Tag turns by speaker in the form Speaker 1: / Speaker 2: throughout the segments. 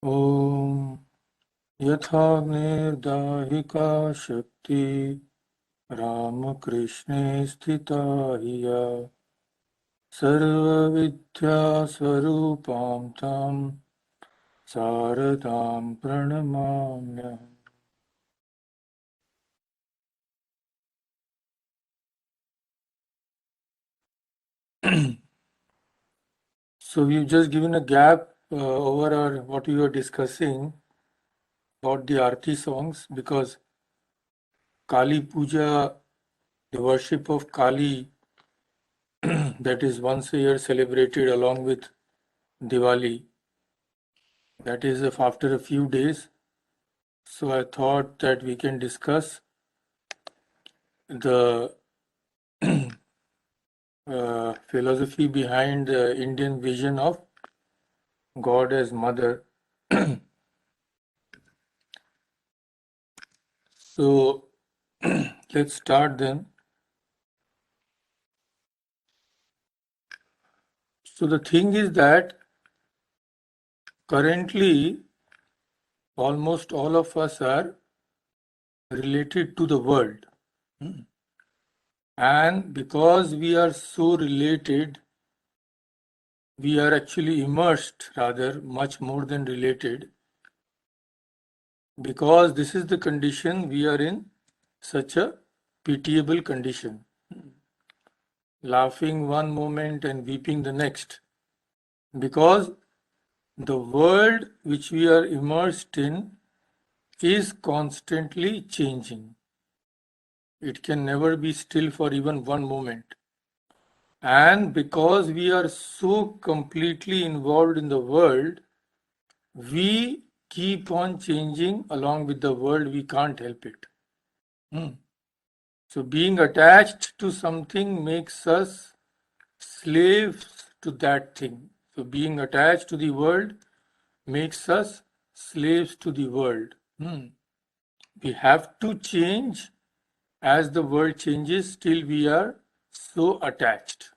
Speaker 1: ॐ यथाग्निर्दाहिका शक्ति रामकृष्णे स्थिता हि या सर्वविद्यास्वरूपां तां शारदां प्रणमाम्यहम्। So we've just given a gap over what we were discussing about the Aarti songs, because Kali Puja, the worship of Kali, that is once a year celebrated along with Diwali, that is after a few days. So I thought that we can discuss the philosophy behind the Indian vision of God as mother. So let's start then. So the thing is that currently almost all of us are related to the world. And because we are so related, we are actually immersed, rather, much more than related, because this is the condition we are in, such a pitiable condition. Laughing one moment and weeping the next. Because the world which we are immersed in is constantly changing. It can never be still for even one moment. And because we are so completely involved in the world, we keep on changing along with the world. We can't help it. So being attached to something makes us slaves to that thing. So being attached to the world makes us slaves to the world. We have to change as the world changes, still we are so attached.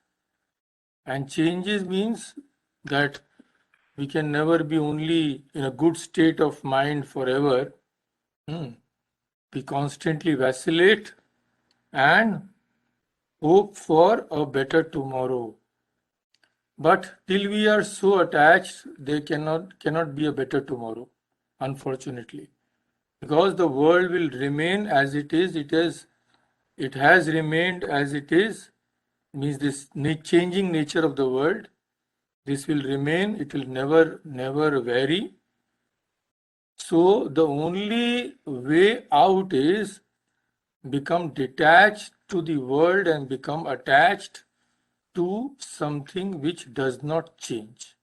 Speaker 1: And changes means that we can never be only in a good state of mind forever. We constantly vacillate and hope for a better tomorrow. But till we are so attached, there cannot be a better tomorrow, unfortunately. Because the world will remain as it is. It has remained as it is, means this changing nature of the world. This will remain, it will never vary. So the only way out is become detached to the world and become attached to something which does not change,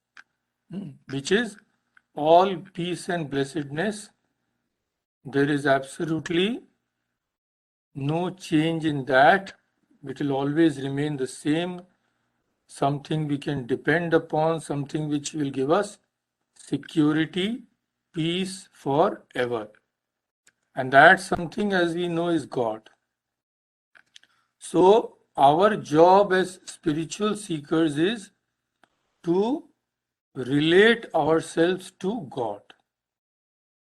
Speaker 1: which is all peace and blessedness. There is absolutely no change in that. It will always remain the same, something we can depend upon, something which will give us security, peace forever. And that something, as we know, is God. So our job as spiritual seekers is to relate ourselves to God.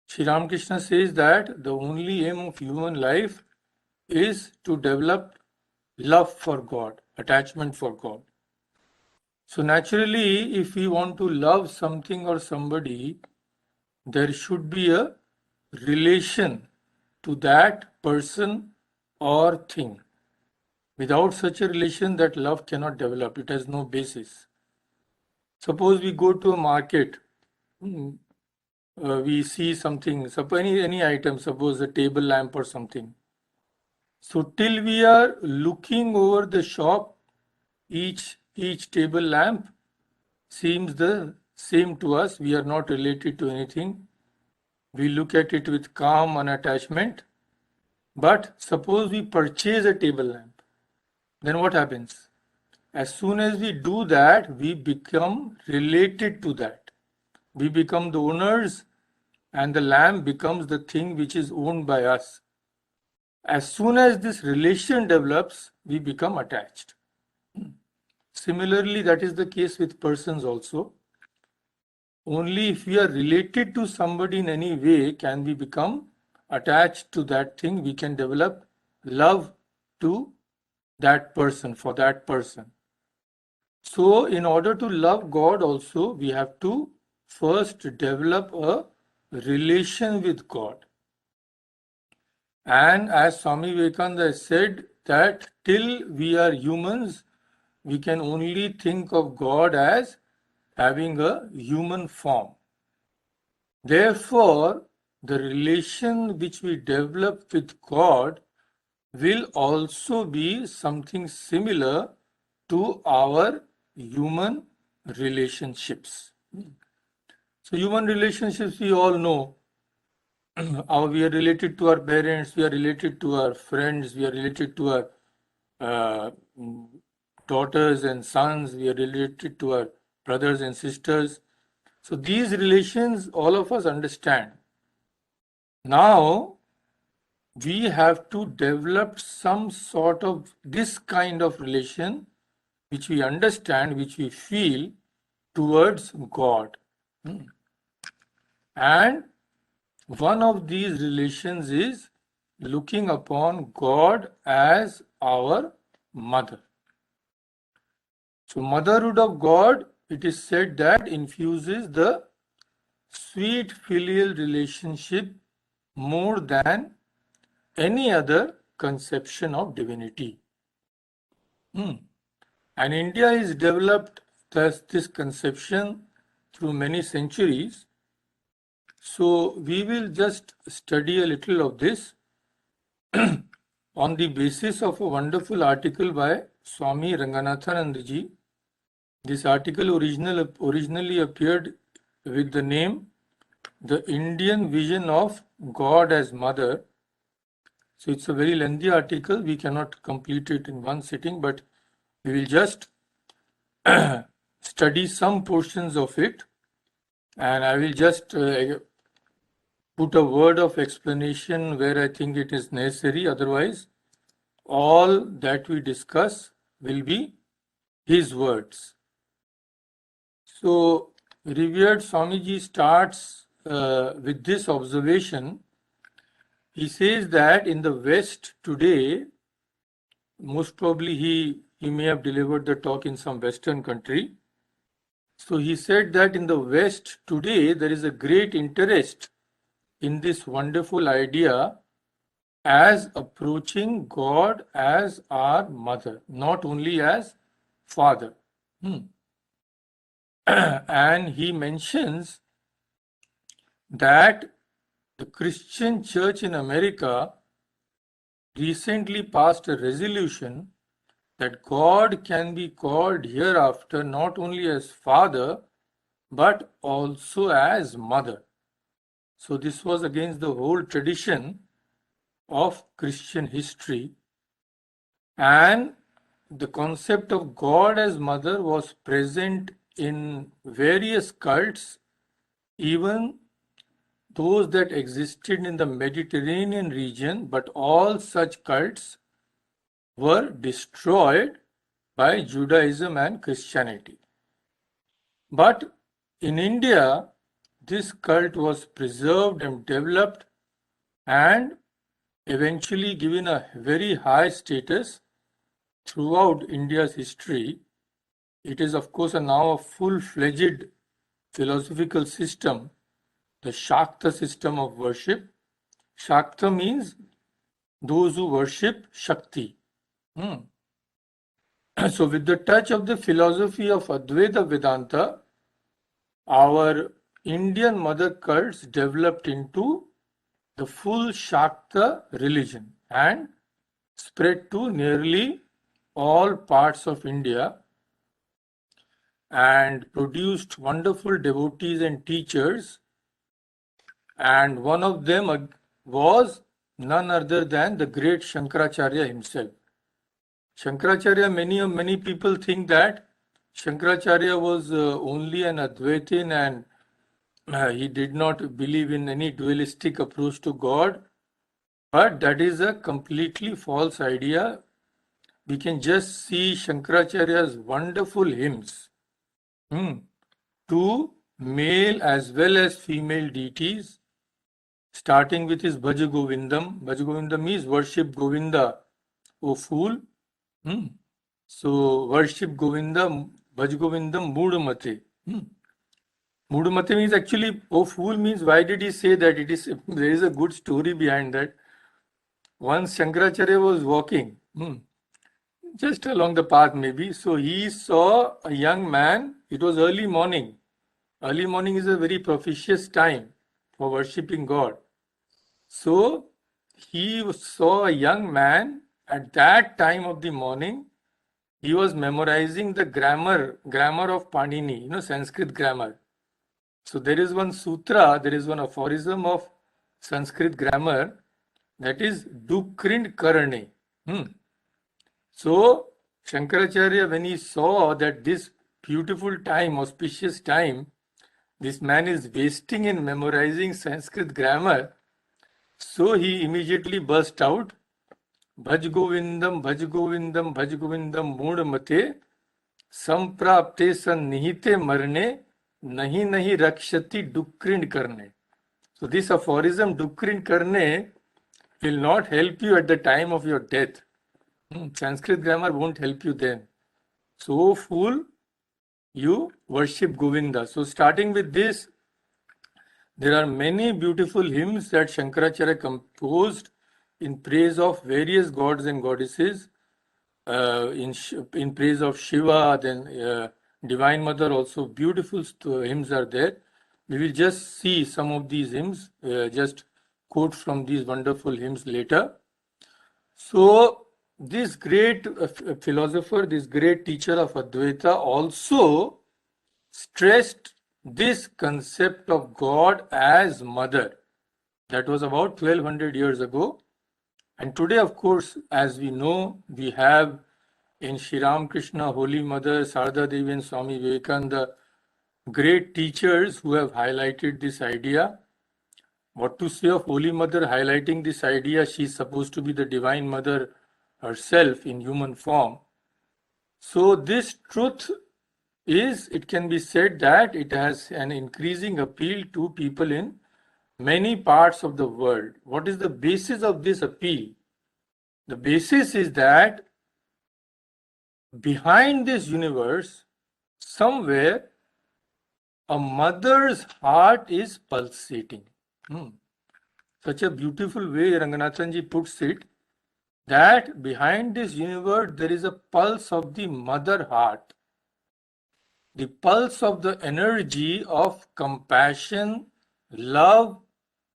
Speaker 1: Sri Ramakrishna says that the only aim of human life is to develop love for God, attachment for God. So naturally, if we want to love something or somebody, there should be a relation to that person or thing. Without such a relation, that love cannot develop. It has no basis. Suppose we go to a market, we see something, suppose any item, suppose a table lamp or something. So till we are looking over the shop, each table lamp seems the same to us. We are not related to anything. We look at it with calm unattachment. But suppose we purchase a table lamp, then what happens? As soon as we do that, we become related to that. We become the owners, and the lamp becomes the thing which is owned by us. As soon as this relation develops, we become attached. Similarly, that is the case with persons also. only if we are related to somebody in any way can we become attached to that thing. We can develop love to that person, for that person. So in order to love God also, we have to first develop a relation with God. And as Swami Vivekananda said, that till we are humans, we can only think of God as having a human form. Therefore, the relation which we develop with God will also be something similar to our human relationships. So human relationships we all know. We are related to our parents, we are related to our friends, we are related to our uh, daughters and sons, we are related to our brothers and sisters. So these relations all of us understand. Now we have to develop some sort of this kind of relation which we understand, which we feel towards God. And one of these relations is looking upon God as our mother. So motherhood of God, it is said that infuses the sweet filial relationship more than any other conception of divinity. And India is developed this conception through many centuries. So we will just study a little of this on the basis of a wonderful article by Swami Ranganathanandaji. This article originally appeared with the name The Indian Vision of God as Mother. So it's a very lengthy article. We cannot complete it in one sitting, but we will just study some portions of it, and I will just put a word of explanation where I think it is necessary. Otherwise, all that we discuss will be his words. So, revered Swamiji starts with this observation. He says that in the West today, most probably he may have delivered the talk in some Western country. So he said that in the West today, there is a great interest in this wonderful idea as approaching God as our mother, not only as father. And he mentions that the Christian church in America recently passed a resolution that God can be called hereafter not only as father but also as mother. So this was against the whole tradition of Christian history, and the concept of God as mother was present in various cults, even those that existed in the Mediterranean region, but all such cults were destroyed by Judaism and Christianity. But in India, this cult was preserved and developed and eventually given a very high status throughout India's history. It is, of course, now a full-fledged philosophical system, the Shakta system of worship. Shakta means those who worship Shakti. So with the touch of the philosophy of Advaita Vedanta, our Indian mother cults developed into the full Shakta religion and spread to nearly all parts of India and produced wonderful devotees and teachers. And one of them was none other than the great Shankaracharya himself. Shankaracharya, many people think that Shankaracharya was only an Advaitin and he did not believe in any dualistic approach to God. But that is a completely false idea. We can just see Shankaracharya's wonderful hymns to male as well as female deities, starting with his Bhaj Govindam. Bhaj Govindam means worship Govinda, O fool. So worship Govinda, Bhaj Govindam Mudamate. Mudamate means actually, O fool means why did he say that? There is a good story behind that. Once Shankaracharya was walking, just along the path maybe, so he saw a young man. It was early morning. Early morning is a very propitious time for worshipping God. So he saw a young man at that time of the morning. He was memorizing the grammar of Panini, Sanskrit grammar. So there is one sutra, there is one aphorism of Sanskrit grammar, that is Dukrind Karne. So Shankaracharya, when he saw that this beautiful time, auspicious time, this man is wasting in memorizing Sanskrit grammar, so he immediately burst out, Bhaj Govindam, Bhaj Govindam, Bhaj Govindam Mudamate, Samprapte Sannihite Marne, Nahi Nahi Rakshati Dukrind Karne. So this aphorism, Dukrind Karne, will not help you at the time of your death. Sanskrit grammar won't help you then. So fool, you worship Govinda. So starting with this, there are many beautiful hymns that Shankaracharya composed in praise of various gods and goddesses, in praise of Shiva, then Divine Mother also. Beautiful hymns are there. We will just see some of these hymns, just quote from these wonderful hymns later. So this great philosopher, this great teacher of Advaita also stressed this concept of God as mother. That was about 1200 years ago. And today, of course, as we know, we have in Sri Ramakrishna, Holy Mother, Sarada Devi and Swami Vivekananda, great teachers who have highlighted this idea. What to say of Holy Mother highlighting this idea? She is supposed to be the Divine Mother herself in human form. So this truth is, it can be said that it has an increasing appeal to people in many parts of the world. What is the basis of this appeal? The basis is that behind this universe, somewhere, a mother's heart is pulsating. Such a beautiful way Ranganathanji puts it, that behind this universe there is a pulse of the mother heart. The pulse of the energy of compassion, love,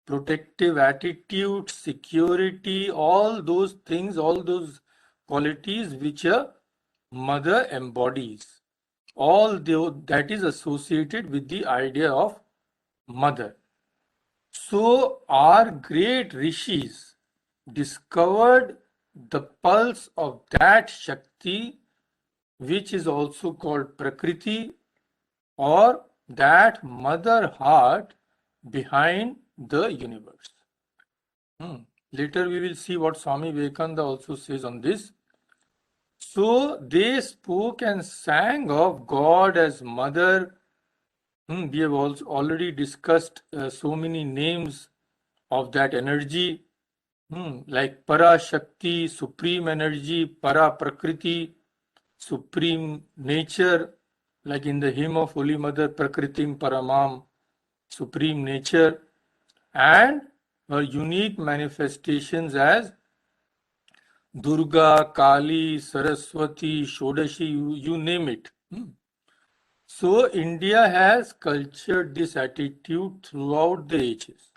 Speaker 1: protective attitude, security, all those things, all those qualities which a mother embodies. All that is associated with the idea of mother. So our great rishis discovered the pulse of that Shakti, which is also called Prakriti, or that mother heart behind the universe. Later we will see what Swami Vivekananda also says on this. So they spoke and sang of God as mother. We have also already discussed so many names of that energy, like Para Shakti, supreme energy, Para Prakriti, supreme nature, like in the hymn of Holy Mother, Prakritim Paramam, supreme nature, and her unique manifestations as Durga, Kali, Saraswati, Shodashi, you name it. So India has cultured this attitude throughout the ages.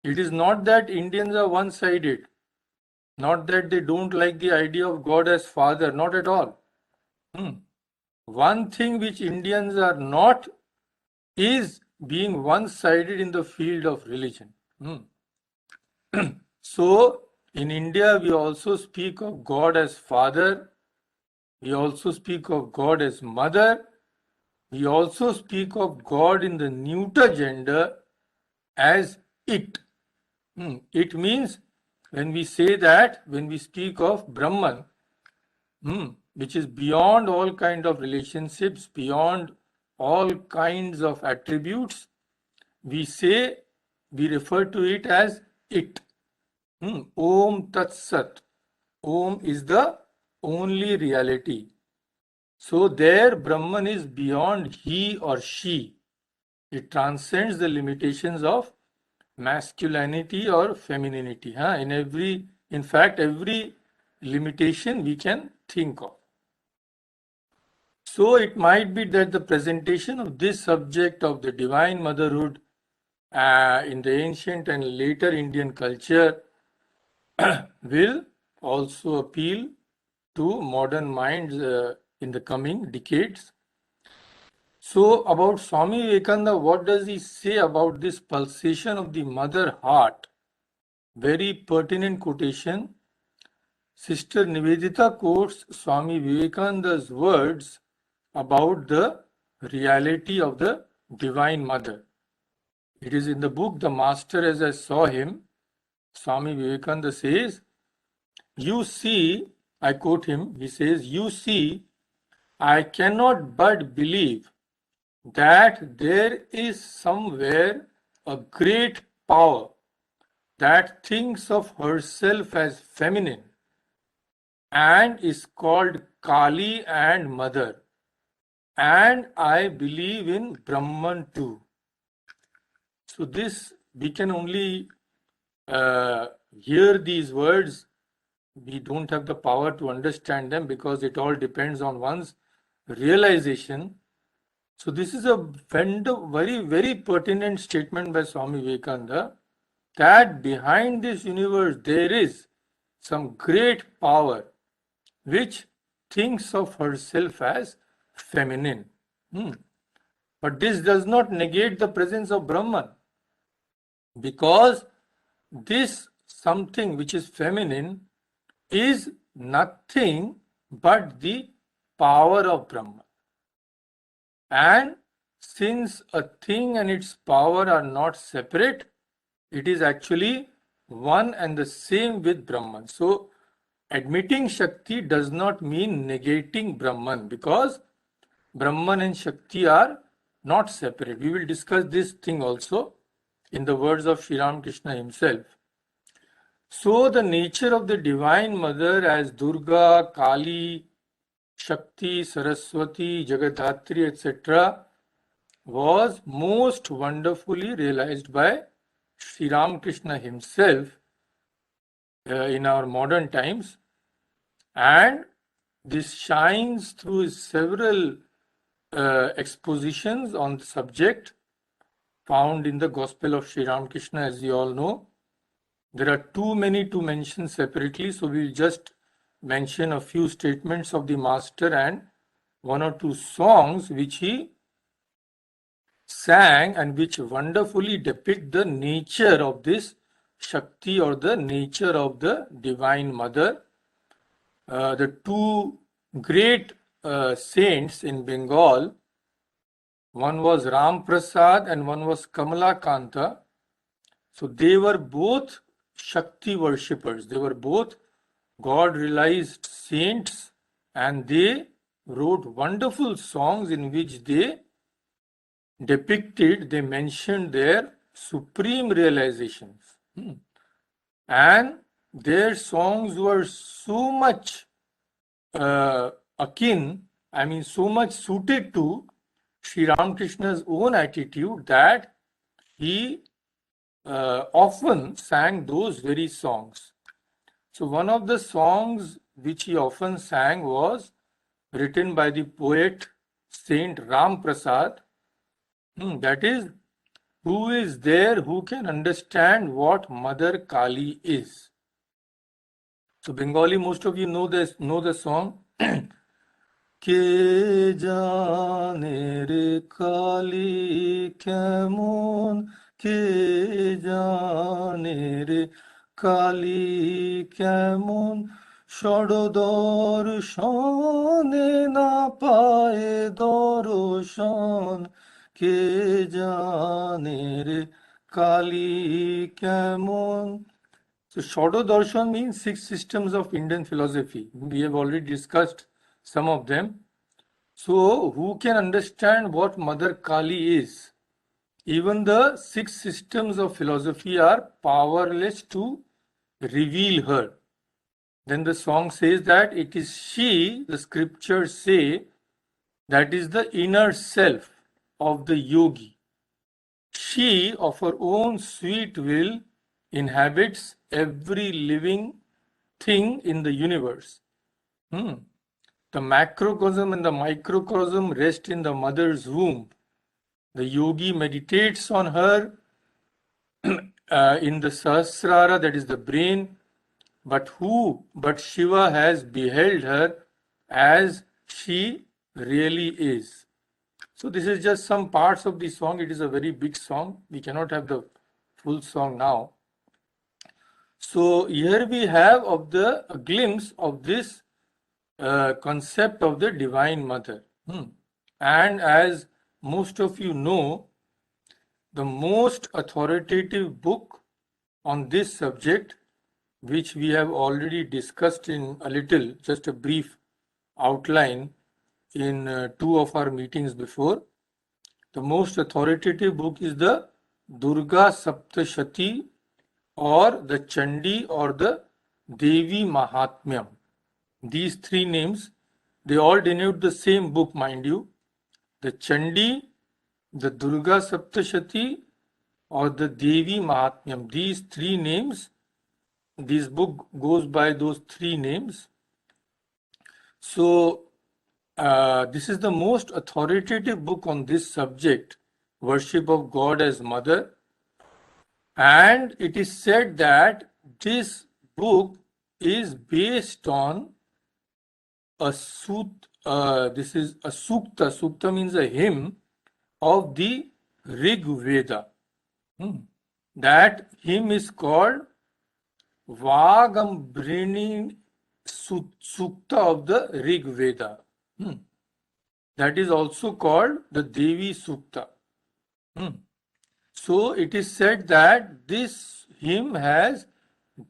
Speaker 1: It is not that Indians are one-sided, not that they don't like the idea of God as father, not at all. One thing which Indians are not is being one-sided in the field of religion. So in India, we also speak of God as father, we also speak of God as mother, we also speak of God in the neuter gender as it. It means when we say that, when we speak of Brahman, which is beyond all kind of relationships, beyond all kinds of attributes, we refer to it as it. Om Tat Sat. Om is the only reality. So there Brahman is beyond he or she. It transcends the limitations of masculinity or femininity. In fact, every limitation we can think of. So it might be that the presentation of this subject of the divine motherhood in the ancient and later Indian culture will also appeal to modern minds in the coming decades. So about Swami Vivekananda, what does he say about this pulsation of the mother heart? Very pertinent quotation. Sister Nivedita quotes Swami Vivekananda's words about the reality of the Divine Mother. It is in the book The Master as I Saw Him. Swami Vivekananda says, "You see," I quote him, he says, "You see, I cannot but believe that there is somewhere a great power that thinks of herself as feminine and is called Kali and Mother. And I believe in Brahman too." So this, we can only hear these words. We don't have the power to understand them because it all depends on one's realization. So this is a very, very pertinent statement by Swami Vivekananda, that behind this universe there is some great power which thinks of herself as feminine. But this does not negate the presence of Brahman, because this something which is feminine is nothing but the power of Brahman. And since a thing and its power are not separate, it is actually one and the same with Brahman. So admitting Shakti does not mean negating Brahman, because Brahman and Shakti are not separate. We will discuss this thing also in the words of Sri Ramakrishna himself. So the nature of the Divine Mother as Durga, Kali, Shakti, Saraswati, Jagadhatri, etc. was most wonderfully realized by Sri Ramakrishna himself in our modern times, and this shines through his several expositions on the subject found in the Gospel of Sri Ramakrishna, as you all know. There are too many to mention separately, so we will just mention a few statements of the Master and one or two songs which he sang and which wonderfully depict the nature of this Shakti or the nature of the Divine Mother. The two great saints in Bengal, one was Ram Prasad and one was Kamala Kanta. So they were both Shakti worshippers. They were both God-realized saints, and they wrote wonderful songs in which they mentioned their supreme realizations. And their songs were so much so much suited to Sri Ramakrishna's own attitude that he often sang those very songs. So one of the songs which he often sang was written by the poet Saint Ram Prasad. That is, who is there who can understand what Mother Kali is? So Bengali, most of you know the song. Ke jane re Kali kemon, ke jane re Kali kemon, ষড়দর্শনে না পায়ে দর্শন, কে জানে রে কালী কেমন. So Shododarshan means 6 systems of Indian philosophy. We have already discussed some of them. So who can understand what Mother Kali is? Even the 6 systems of philosophy are powerless to reveal her. Then the song says that it is she, the scriptures say, that is the inner self of the yogi. She, of her own sweet will, inhabits every living thing in the universe. The macrocosm and the microcosm rest in the mother's womb. The yogi meditates on her in the Sahasrara, that is the brain. But who but Shiva has beheld her as she really is. So this is just some parts of the song. It is a very big song. We cannot have the full song now. So here we have a glimpse of this concept of the Divine Mother. And as most of you know, the most authoritative book on this subject, which we have already discussed in a little, just a brief outline in 2 of our meetings before. The most authoritative book is the Durga Saptashati or the Chandi or the Devi Mahatmyam. These 3 names, they all denote the same book, mind you. The Chandi, the Durga Saptashati or the Devi Mahatmyam. These 3 names, this book goes by those 3 names. So this is the most authoritative book on this subject, worship of God as Mother. And it is said that this book is based on this is a sukta. Sukta means a hymn of the Rig Veda. That hymn is called Vagambrini Sukta of the Rig Veda. That is also called the Devi Sukta. So it is said that this hymn has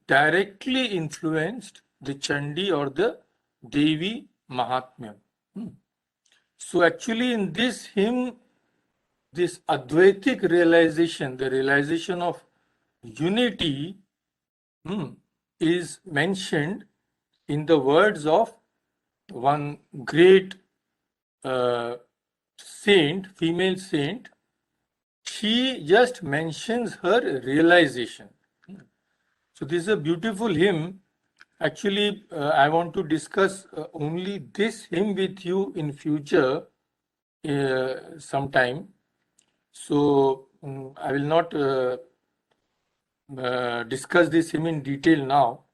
Speaker 1: directly influenced the Chandi or the Devi Mahatmyam. So actually in this hymn, this Advaitic realization, the realization of unity, is mentioned in the words of one great saint, female saint. She just mentions her realization. So this is a beautiful hymn. Actually, I want to discuss only this hymn with you in future sometime. So I will not discuss this hymn in detail now.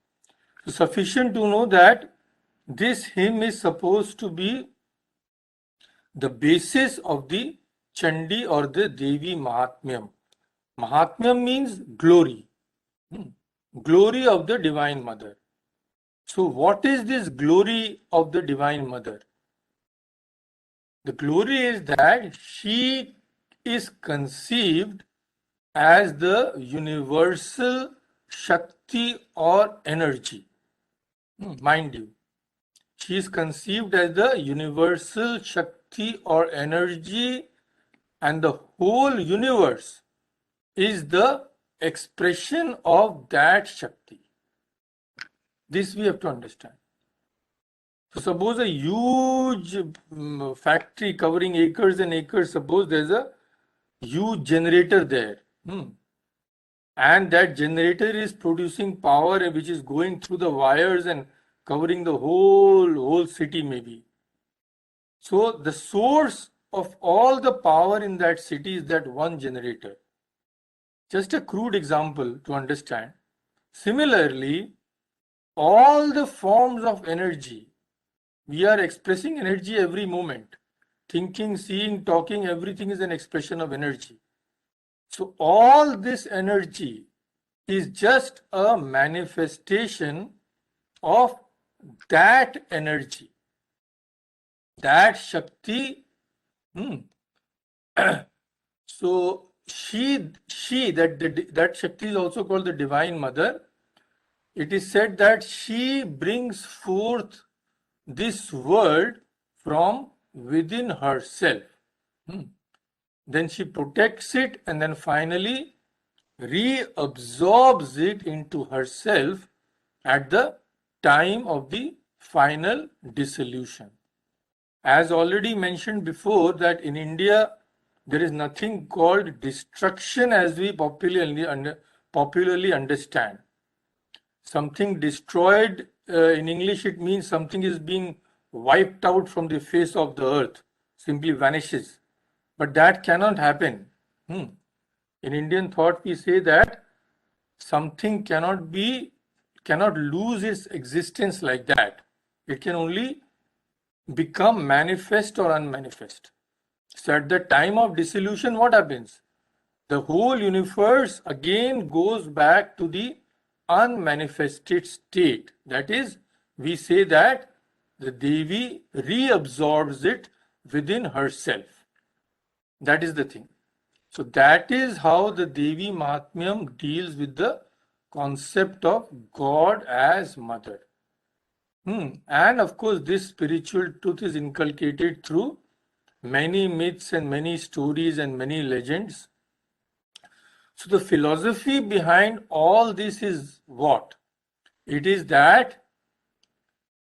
Speaker 1: So sufficient to know that this hymn is supposed to be the basis of the Chandi or the Devi Mahatmyam. Mahatmyam means glory. Glory of the Divine Mother. So what is this glory of the Divine Mother? The glory is that she is conceived as the universal Shakti or energy. Mind you, she is conceived as the universal Shakti or energy, and the whole universe is the expression of that Shakti. This we have to understand. So suppose a huge factory covering acres and acres, suppose there's a huge generator there. And that generator is producing power which is going through the wires and covering the whole city maybe. So the source of all the power in that city is that one generator. Just a crude example to understand. Similarly, all the forms of energy, we are expressing energy every moment. Thinking, seeing, talking, everything is an expression of energy. So all this energy is just a manifestation of that energy, that Shakti. So that Shakti is also called the Divine Mother. It is said that she brings forth this world from within herself. Then she protects it and then finally reabsorbs it into herself at the time of the final dissolution. As already mentioned before, that in India there is nothing called destruction as we popularly understand. Something destroyed, in English it means something is being wiped out from the face of the earth, simply vanishes. But that cannot happen. In Indian thought we say that something cannot lose its existence like that. It can only become manifest or unmanifest. So at the time of dissolution, what happens? The whole universe again goes back to the unmanifested state. That is, we say that the Devi reabsorbs it within herself. That is the thing. So that is how the Devi Mahatmyam deals with the concept of God as mother. And of course, this spiritual truth is inculcated through many myths and many stories and many legends. So the philosophy behind all this is what? It is that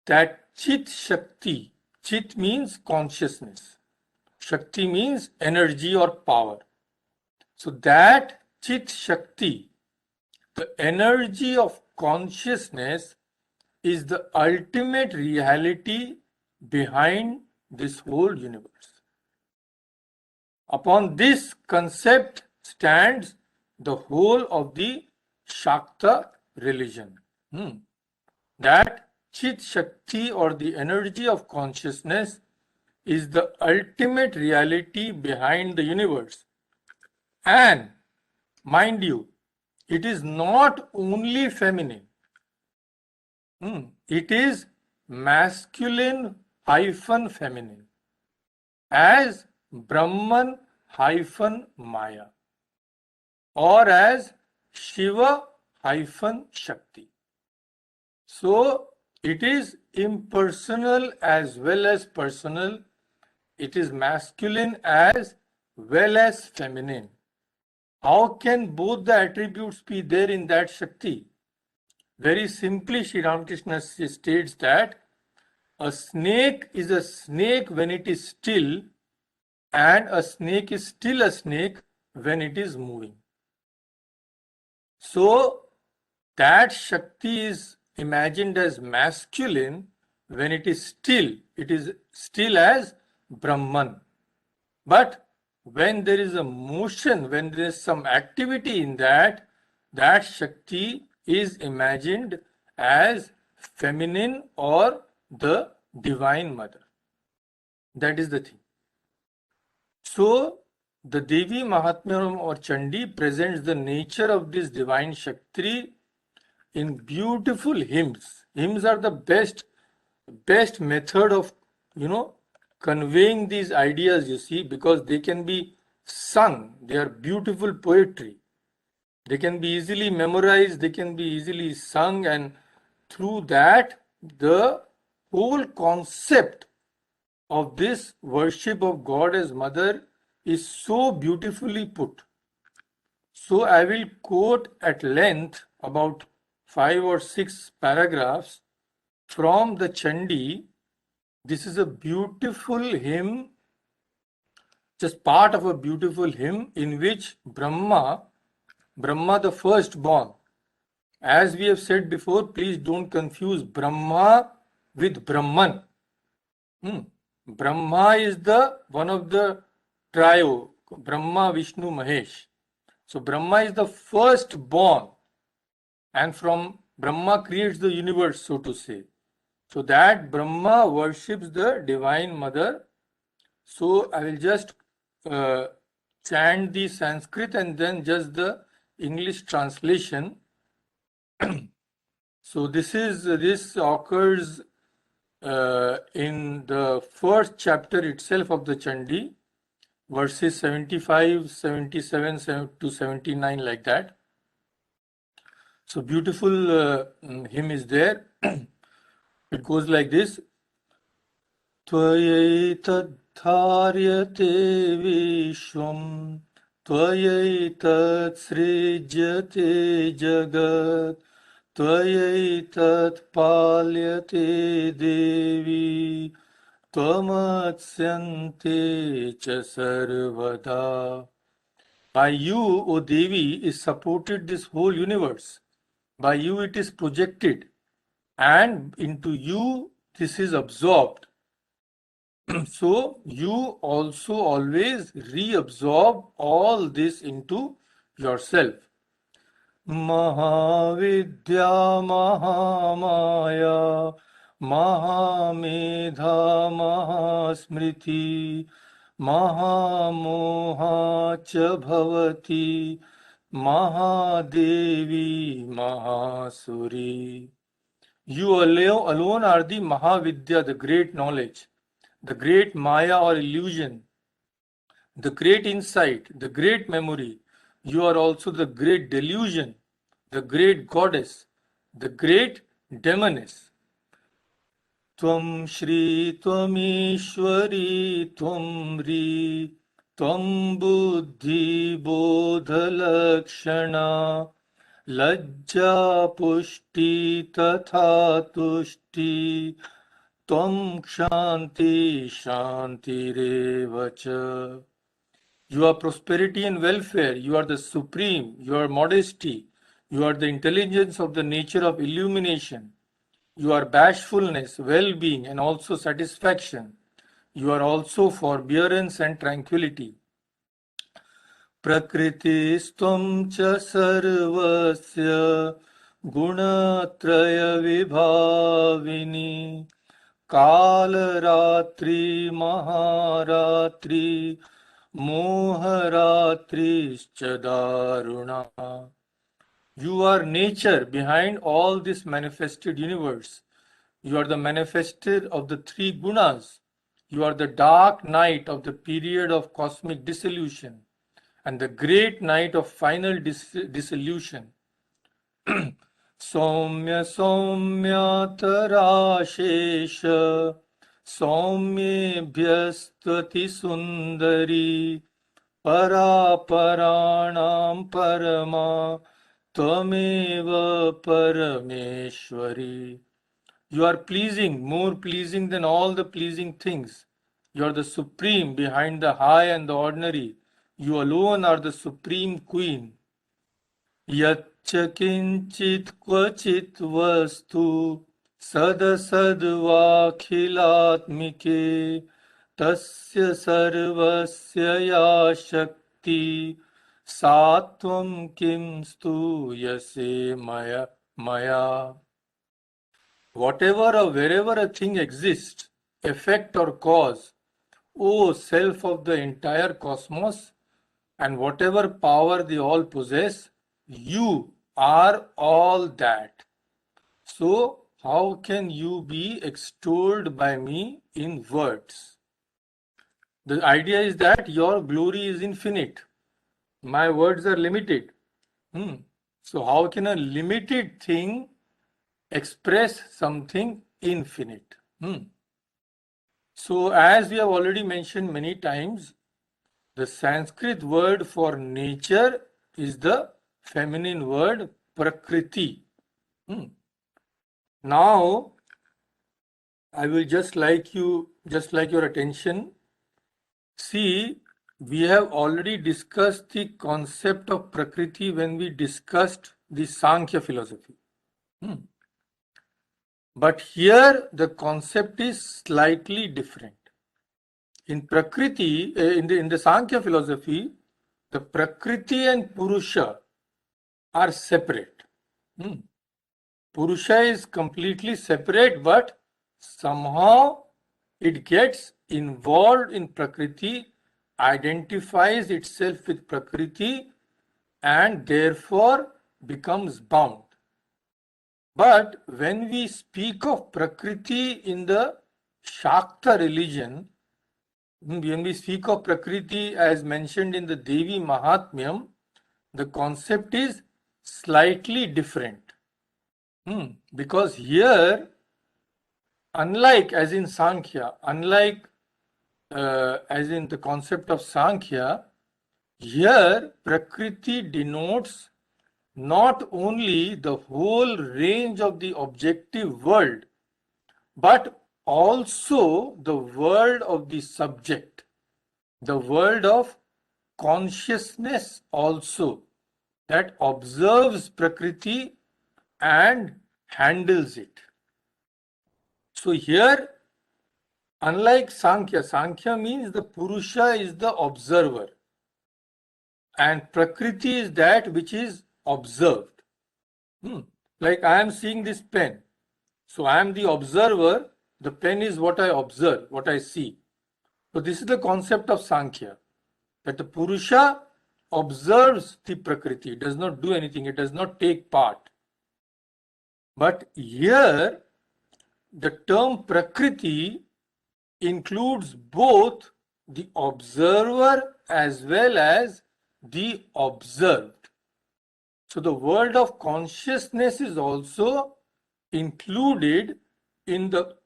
Speaker 1: Chit Shakti, Chit means consciousness, Shakti means energy or power. So that Chit Shakti, the energy of consciousness, is the ultimate reality behind this whole universe. Upon this concept stands the whole of the Shakta religion. That Chit Shakti or the energy of consciousness is the ultimate reality behind the universe. And mind you, it is not only feminine. It is masculine hyphen feminine as Brahman hyphen Maya or as Shiva hyphen Shakti. So it is impersonal as well as personal. It is masculine as well as feminine. How can both the attributes be there in that Shakti? Very simply, Sri Ramakrishna states that a snake is a snake when it is still, and a snake is still a snake when it is moving. So that Shakti is imagined as masculine when it is still as Brahman. But when there is a motion, when there is some activity in that, that Shakti is imagined as feminine or the Divine Mother. That is the thing. So the Devi Mahatmyam or Chandi presents the nature of this divine Shakti in beautiful hymns. Hymns are the best method of conveying these ideas, you see, because they can be sung. They are beautiful poetry. They can be easily memorized, they can be easily sung, and through that the whole concept of this worship of God as mother is so beautifully put. So I will quote at length about 5 or 6 paragraphs from the Chandi. This is a beautiful hymn, just part of a beautiful hymn in which Brahma the firstborn, as we have said before, please don't confuse Brahma with Brahman. Brahma is the one of the trio, Brahma, Vishnu, Mahesh. So Brahma is the firstborn, and from Brahma creates the universe, so to say. So that Brahma worships the Divine Mother. So I will just chant the Sanskrit and then just the English translation. So this occurs in the first chapter itself of the Chandi, verses 75, 77 to 79, like that. So beautiful hymn is there. It goes like this. त्वयैतद्धार्यते विश्वं त्वयैतत्सृज्यते जगत् त्वयैतत्पाल्यते देवी त्वमत्स्यन्ते च सर्वदा. By you, O Devi, is supported this whole universe. By you it is projected, and into you this is absorbed. So you also always reabsorb all this into yourself. Mahavidya Mahamaya Mahamedha Mahasmriti Mahamoha cha bhavati Mahadevi Mahasuri. You alone are the Mahavidya, the great knowledge, the great Maya or illusion, the great insight, the great memory. You are also the great delusion, the great goddess, the great demoness. Tvam Shri Tvamishwari Tvam Ri Tvam Buddhi Bodha Lakshana Lajja Pushti Tatha Tushti Tvam Kshanti Shantirevacha. You are prosperity and welfare. You are the supreme. You are modesty. You are the intelligence of the nature of illumination. You are bashfulness, well-being, and also satisfaction. You are also forbearance and tranquility. Prakritistam cha sarvasya gunatraya vibhavini Kalratri महारात्रि मोहरात्रिश्च दारुणा. You are nature behind all this manifested universe. You are the manifester of the three gunas. You are the dark night of the period of cosmic dissolution and the great night of final dissolution. Soumya Soumyatarashesha Soumyebhyastvati Sundari Paraparanam Parama Tvameva Parameshwari. You are pleasing, more pleasing than all the pleasing things. You are the supreme behind the high and the ordinary. You alone are the supreme queen. यच्च किञ्चित् क्वचित् वस्तु सदसद्वाखिलात्मिके तस्य सर्वस्य या शक्ति सा त्वं किं स्तूयसे मया. Whatever or wherever a thing exists, effect or cause, O self of the entire cosmos, and whatever power they all possess, you are all that. So, how can you be extolled by me in words? The idea is that your glory is infinite. My words are limited. So, how can a limited thing express something infinite? So, as we have already mentioned many times, the Sanskrit word for nature is the feminine word prakriti. Now, I will just like your attention. See, we have already discussed the concept of prakriti when we discussed the Sankhya philosophy. But here the concept is slightly different. In prakriti, in the Sankhya philosophy, the prakriti and purusha are separate. Purusha is completely separate, but somehow it gets involved in prakriti, identifies itself with prakriti, and therefore becomes bound. But when we speak of prakriti in the Shakta religion, when we speak of prakriti as mentioned in the Devi Mahatmyam, the concept is slightly different. Because here unlike as in Sankhya, unlike as in the concept of Sankhya, here Prakriti denotes not only the whole range of the objective world, but also the world of the subject, the world of consciousness also, that observes Prakriti and handles it. So here, unlike Sankhya, Sankhya means the Purusha is the observer and Prakriti is that which is observed. Like I am seeing this pen. So I am the observer, the pen is what I observe, what I see. So this is the concept of Sankhya, that the Purusha observes the Prakriti, does not do anything, it does not take part. But here, the term Prakriti includes both the observer as well as the observed. So the world of consciousness is also included in the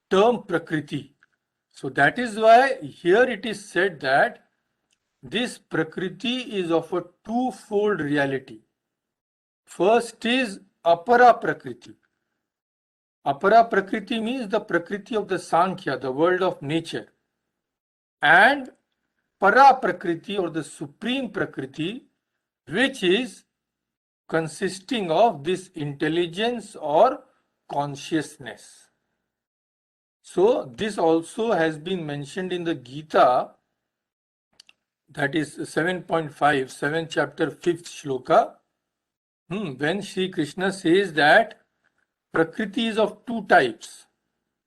Speaker 1: term Prakriti. So that is why here it is said that this Prakriti is of a twofold reality. First is Apara Prakriti. Apara Prakriti means the Prakriti of the Sankhya, the world of nature. And Para Prakriti or the Supreme Prakriti, which is consisting of this intelligence or consciousness. So this also has been mentioned in the Gita, that is 7.5, 7th chapter, 5th shloka, when Sri Krishna says that Prakriti is of two types.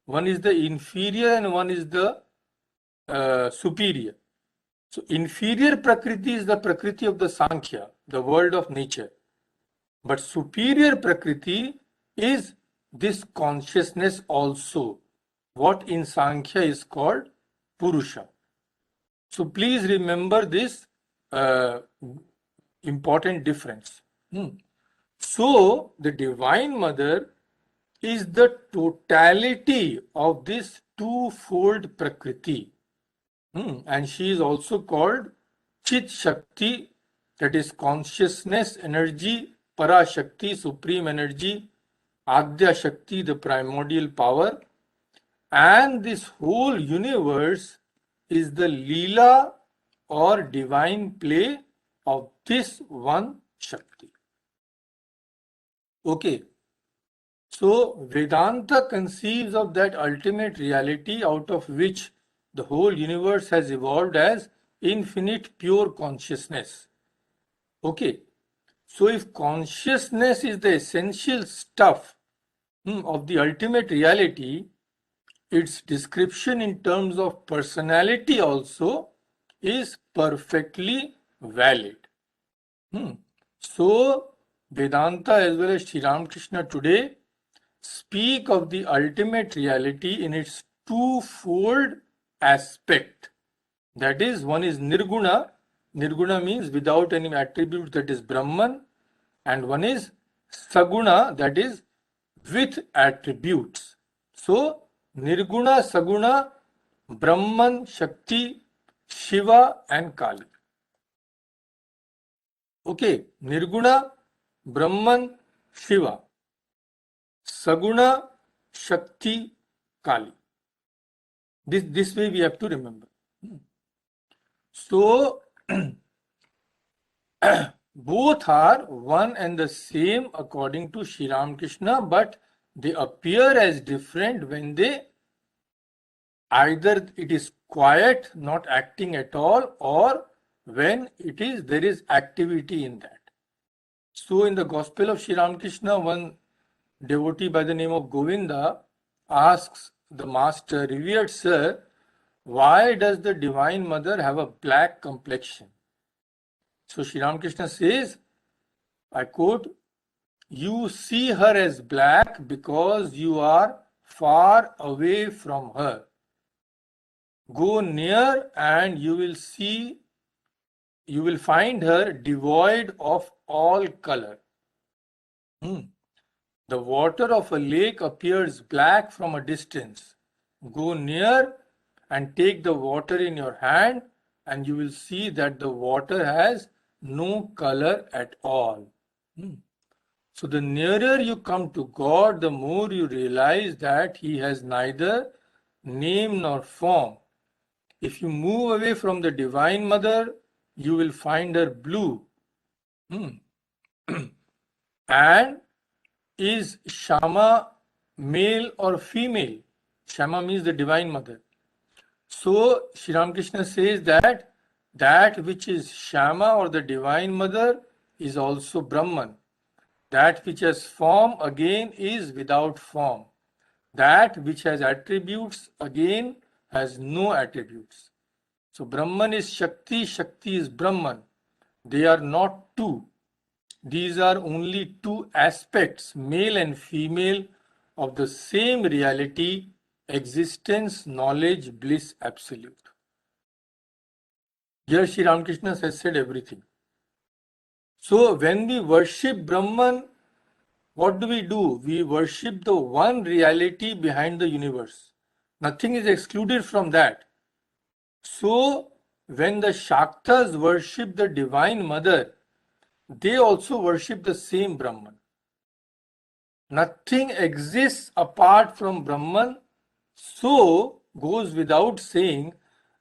Speaker 1: One is the inferior and one is the superior. So inferior Prakriti is the Prakriti of the Sankhya, the world of nature. But superior Prakriti is this consciousness also, what in Sankhya is called Purusha. So please remember this important difference. So the Divine Mother is the totality of this twofold Prakriti. And she is also called Chit Shakti, that is consciousness energy, Para Shakti, supreme energy, Adya Shakti, the primordial power, and this whole universe is the Leela or divine play of this one Shakti. Okay, so Vedanta conceives of that ultimate reality out of which the whole universe has evolved as infinite pure consciousness. Okay, so if consciousness is the essential stuff of the ultimate reality, its description in terms of personality also is perfectly valid. So Vedanta as well as Sri Ramakrishna today speak of the ultimate reality in its twofold aspect. That is, one is Nirguna. Nirguna means without any attribute, that is Brahman. And one is Saguna, that is with attributes. So, Nirguna, Saguna, Brahman, Shakti, Shiva and Kali. Okay, Nirguna, Brahman, Shiva. Saguna, Shakti, Kali. This way we have to remember. So, both are one and the same according to Sri Ramakrishna, but they appear as different when they either it is quiet, not acting at all, or when there is activity in that. So in the Gospel of Sri Ramakrishna, one devotee by the name of Govinda asks the master, revered sir, why does the Divine Mother have a black complexion? So Sri Ramakrishna says, I quote, you see her as black because you are far away from her. Go near and you will find her devoid of all color. The water of a lake appears black from a distance. Go near and take the water in your hand, and you will see that the water has no color at all. So the nearer you come to God, the more you realize that He has neither name nor form. If you move away from the Divine Mother, you will find her blue. And is Shama male or female? Shama means the Divine Mother. So Sri Ramakrishna says that that which is Shama or the Divine Mother is also Brahman. That which has form again is without form. That which has attributes again has no attributes. So Brahman is Shakti, Shakti is Brahman. They are not two. These are only two aspects, male and female, of the same reality, existence, knowledge, bliss, absolute. Here Sri Ramakrishna has said everything. So when we worship Brahman, what do? We worship the one reality behind the universe. Nothing is excluded from that. So when the Shaktas worship the Divine Mother, they also worship the same Brahman. Nothing exists apart from Brahman, so goes without saying,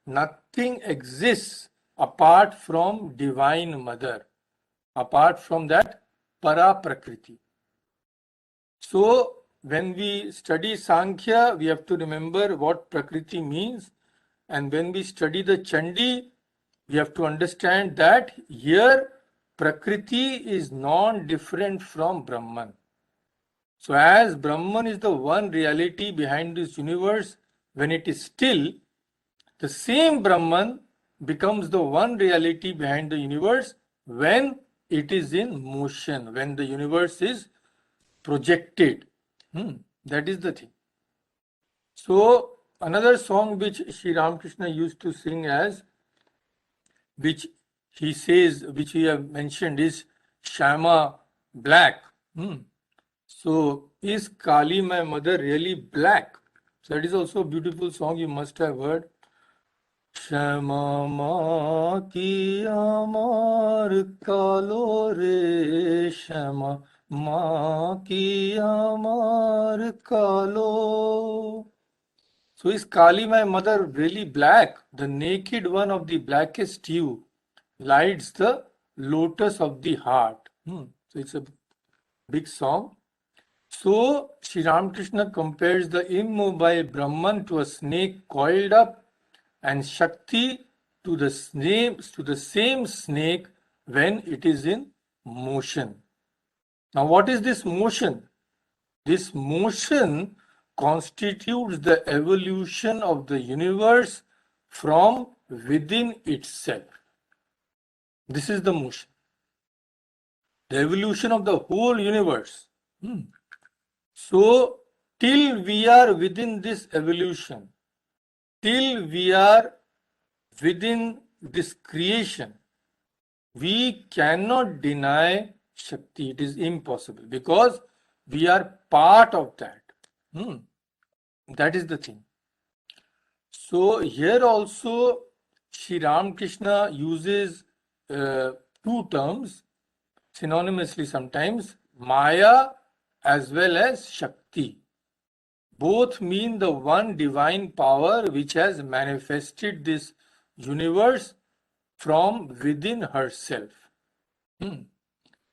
Speaker 1: nothing exists apart from Divine Mother, apart from that Para Prakriti. So when we study Sankhya, we have to remember what Prakriti means, and when we study the Chandi, we have to understand that here Prakriti is non-different from Brahman. So as Brahman is the one reality behind this universe, when it is still, the same Brahman becomes the one reality behind the universe when it is in motion, when the universe is projected. That is the thing. So another song which Sri Ramakrishna used to sing as, which he says, which we have mentioned, is Shama black. So is Kali, my mother, really black? So that is also a beautiful song you must have heard. Shama ma ki amar kalo re, Shama ma ki amar kalo. So is Kali, my mother, really black? The naked one of the blackest hue lights the lotus of the heart. So it's a big song. So Sri Ramakrishna compares the immobile Brahman to a snake coiled up, and Shakti to the same snake when it is in motion. Now what is this motion? This motion constitutes the evolution of the universe from within itself. This is the motion. The evolution of the whole universe. So till we are within this evolution, till we are within this creation, we cannot deny Shakti. It is impossible because we are part of that. That is the thing. So here also Sri Ramakrishna uses two terms synonymously sometimes, Maya as well as Shakti. Both mean the one divine power which has manifested this universe from within herself.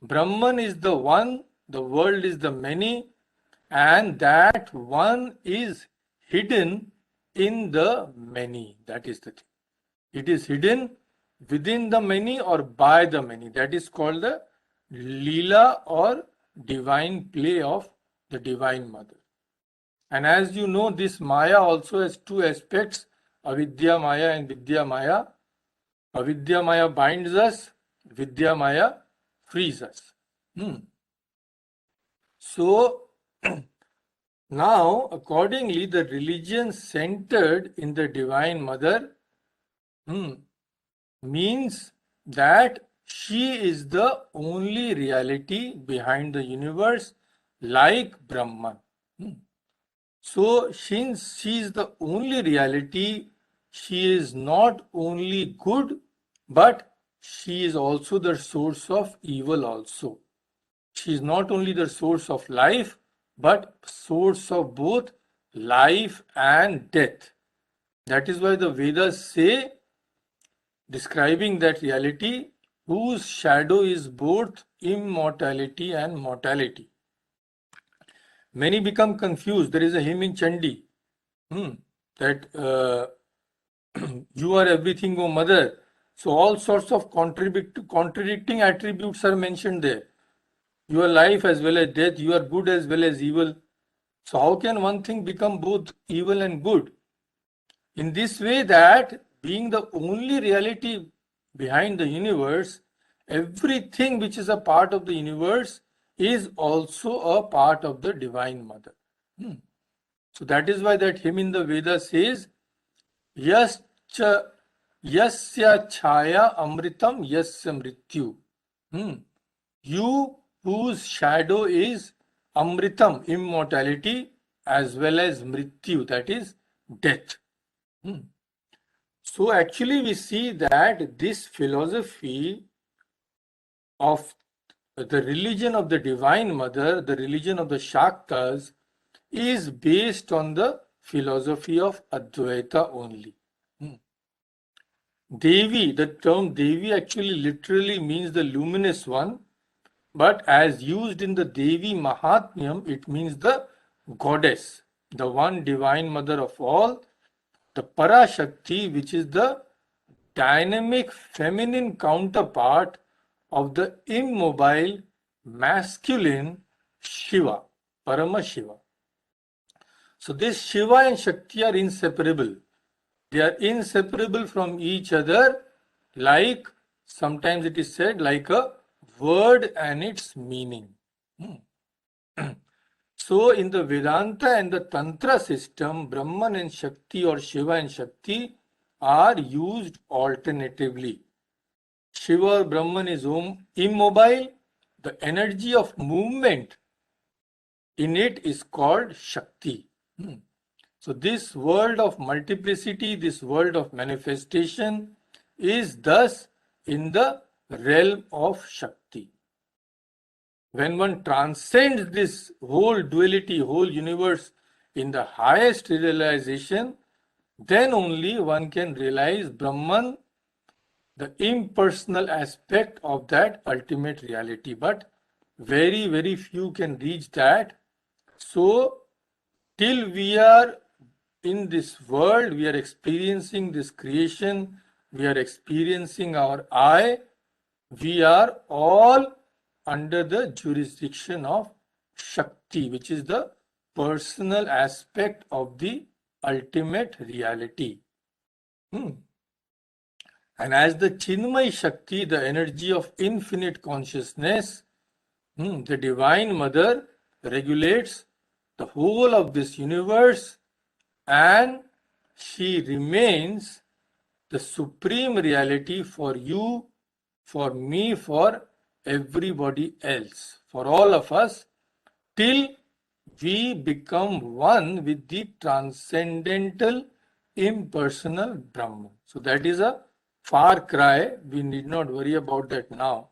Speaker 1: Brahman is the one, the world is the many, and that one is hidden in the many. That is the thing. It is hidden within the many or by the many. That is called the Leela or divine play of the Divine Mother. And as you know, this Maya also has two aspects, Avidya Maya and Vidya Maya. Avidya Maya binds us, Vidya Maya frees us. So now accordingly the religion centered in the Divine Mother means that she is the only reality behind the universe, like Brahman. So since she is the only reality, she is not only good, but she is also the source of evil also. She is not only the source of life, but source of both life and death. That is why the Vedas say, describing that reality, whose shadow is both immortality and mortality. Many become confused. There is a hymn in Chandi that you are everything, O mother. So all sorts of contradicting attributes are mentioned there. You are life as well as death. You are good as well as evil. So how can one thing become both evil and good? In this way, that being the only reality behind the universe, everything which is a part of the universe is also a part of the Divine Mother. So that is why that hymn in the Veda says, Yasya chaya amritam yasya mrityu. You whose shadow is amritam, immortality, as well as mrityu, that is death. So actually we see that this philosophy of the religion of the Divine Mother, the religion of the Shaktas, is based on the philosophy of Advaita only. Devi, the term Devi actually literally means the luminous one, but as used in the Devi Mahatmyam, it means the goddess, the one divine mother of all, the Parashakti, which is the dynamic feminine counterpart of the immobile masculine Shiva, Paramashiva. So this Shiva and Shakti are inseparable. They are inseparable from each other, like sometimes it is said, like a word and its meaning. So in the Vedanta and the Tantra system, Brahman and Shakti or Shiva and Shakti are used alternatively. Shiva or Brahman is immobile. The energy of movement in it is called Shakti. So this world of multiplicity, this world of manifestation is thus in the realm of Shakti. When one transcends this whole duality, whole universe in the highest realization, then only one can realize Brahman, the impersonal aspect of that ultimate reality. But very, very few can reach that. So, till we are in this world, we are experiencing this creation, we are experiencing our I, we are all under the jurisdiction of Shakti, which is the personal aspect of the ultimate reality. And as the Chinmay Shakti, the energy of infinite consciousness, the Divine Mother regulates the whole of this universe, and she remains the supreme reality for you, for me, for everybody else, for all of us, till we become one with the transcendental impersonal Brahman. So that is a far cry. We need not worry about that now.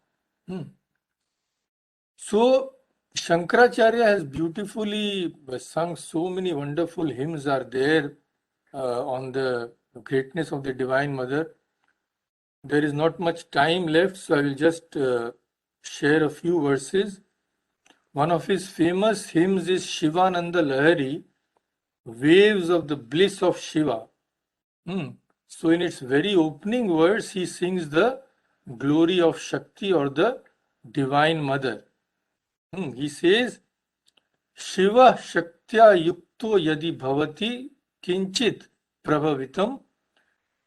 Speaker 1: So Shankaracharya has beautifully sung so many wonderful hymns are there on the greatness of the Divine Mother. There is not much time left, so I will just share a few verses. One of his famous hymns is Shivananda Lahari, Waves of the Bliss of Shiva. So in its very opening verse, he sings the glory of Shakti or the Divine Mother. He says, Shiva Shaktya Yukto Yadi Bhavati Kinchit Prabhavitam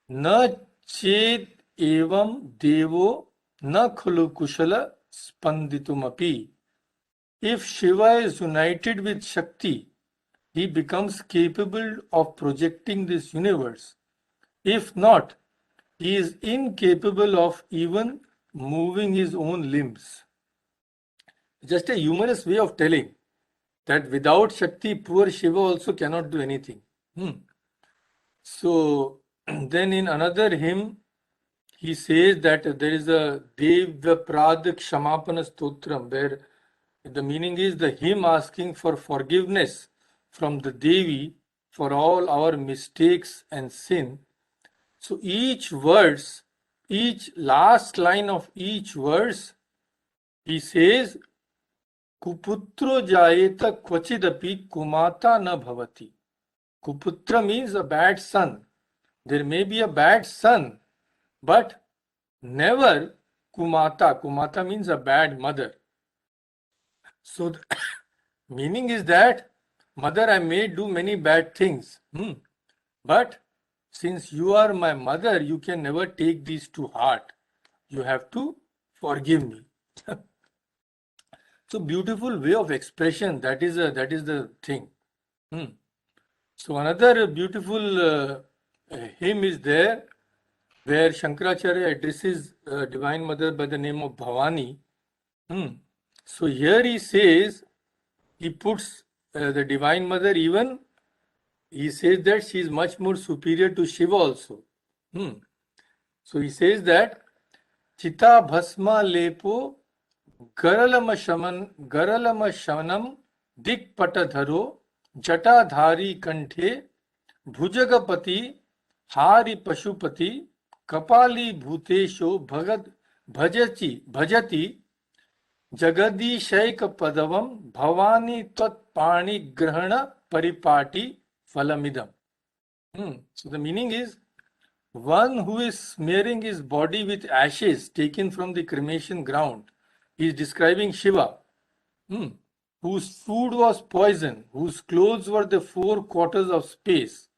Speaker 1: Na Ched Evam Devo Na Khulu Kushala Spanditumapi. If Shiva is united with Shakti, he becomes capable of projecting this universe. If not, he is incapable of even moving his own limbs. Just a humorous way of telling. that without Shakti, poor Shiva also cannot do anything. So then in another hymn, he says that there is a Deva Prad Kshamapana Stotram, where the meaning is the hymn asking for forgiveness from the Devi for all our mistakes and sin. So each verse, each last line of each verse, he says, Kuputro jayeta kvachidapi kumata na bhavati. Kuputra means a bad son. There may be a bad son, but never kumata. Kumata means a bad mother. So the meaning is that, mother, I may do many bad things, but since you are my mother, you can never take these to heart. You have to forgive me. So beautiful way of expression. That is the thing. So another beautiful hymn is there where Shankaracharya addresses Divine Mother by the name of Bhavani. So here he says, he puts the Divine Mother even, he says that she is much more superior to Shiva also. So he says that Chita Bhasma Lepo Garalama Shanam Dikpatadharo Jatadhari Kanthe Bhujagapati Hari Pashupati Kapali Bhutesho Bhajati Jagadishaika Padavam Bhavani Tatpani Grahana Paripati Phalamidam. So the meaning is, one who is smearing his body with ashes taken from the cremation ground. He is describing Shiva, whose food was poison, whose clothes were the 4 quarters of space,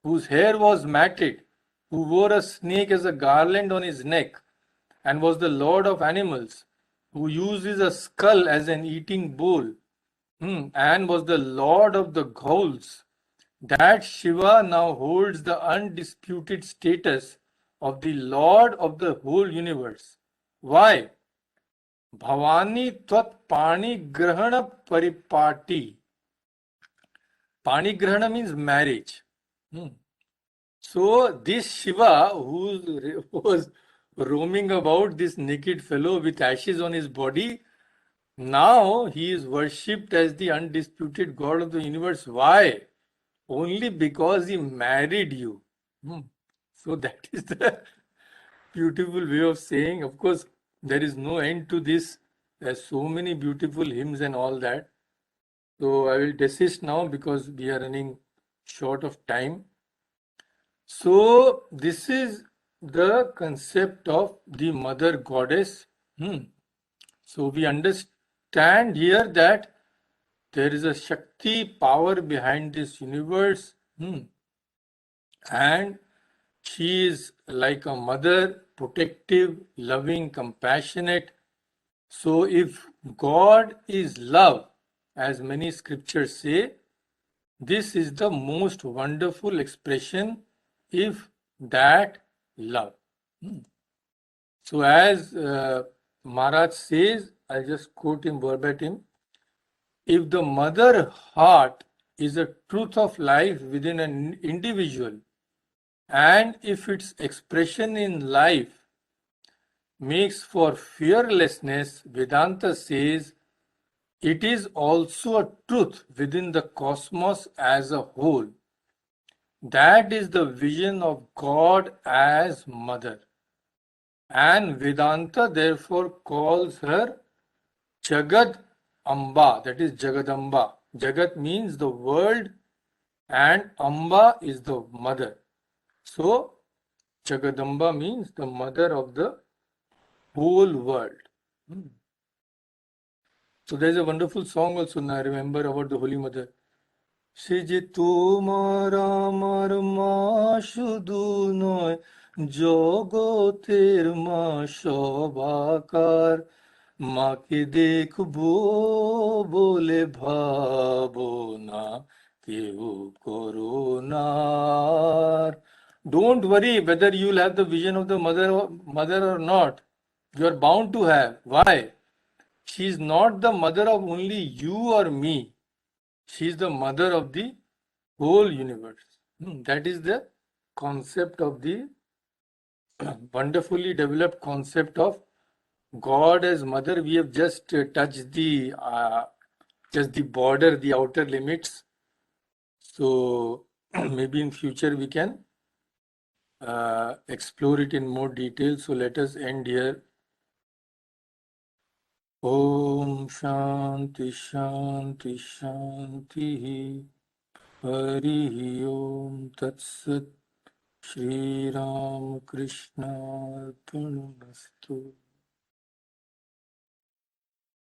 Speaker 1: whose hair was matted, who wore a snake as a garland on his neck, and was the lord of animals, who uses a skull as an eating bowl, and was the lord of the ghouls. That Shiva now holds the undisputed status of the lord of the whole universe. Why? Bhavani Tvat Pani Grahana Paripati. Pani Grahana means marriage. So this Shiva, who was roaming about, this naked fellow with ashes on his body, now he is worshipped as the undisputed God of the universe. Why? Only because he married you. So that is the beautiful way of saying. Of course, there is no end to this. There are so many beautiful hymns and all that. So I will desist now because we are running short of time. So this is the concept of the mother goddess. So we understand here that there is a Shakti power behind this universe, and she is like a mother, protective, loving, compassionate. So if God is love, as many scriptures say, this is the most wonderful expression, if that love. So as Maharaj says, I'll just quote him verbatim. If the mother heart is a truth of life within an individual, and if its expression in life makes for fearlessness, Vedanta says it is also a truth within the cosmos as a whole. That is the vision of God as mother. And Vedanta therefore calls her Jagad Amba, that is Jagadamba. Jagat means the world and Amba is the mother. So Jagadamba means the mother of the whole world. So there's a wonderful song also I remember about the Holy Mother. সে যে তোমার আমার মা শুধু নয়, জগতের মা সবাকার, মাকে দেখবো বলে ভাবো না কেউ করুণার. Don't worry whether you'll have the vision of the mother or not. You are bound to have. Why? She is not the mother of only you or me. She is the mother of the whole universe. That is the concept of the wonderfully developed concept of God as mother. We have just touched the just the border, the outer limits. So maybe in future we can explore it in more detail. So let us end here. Om Shanti Shanti Shanti Hari Om Tat Sat Shri Ram Krishna Arpanastu.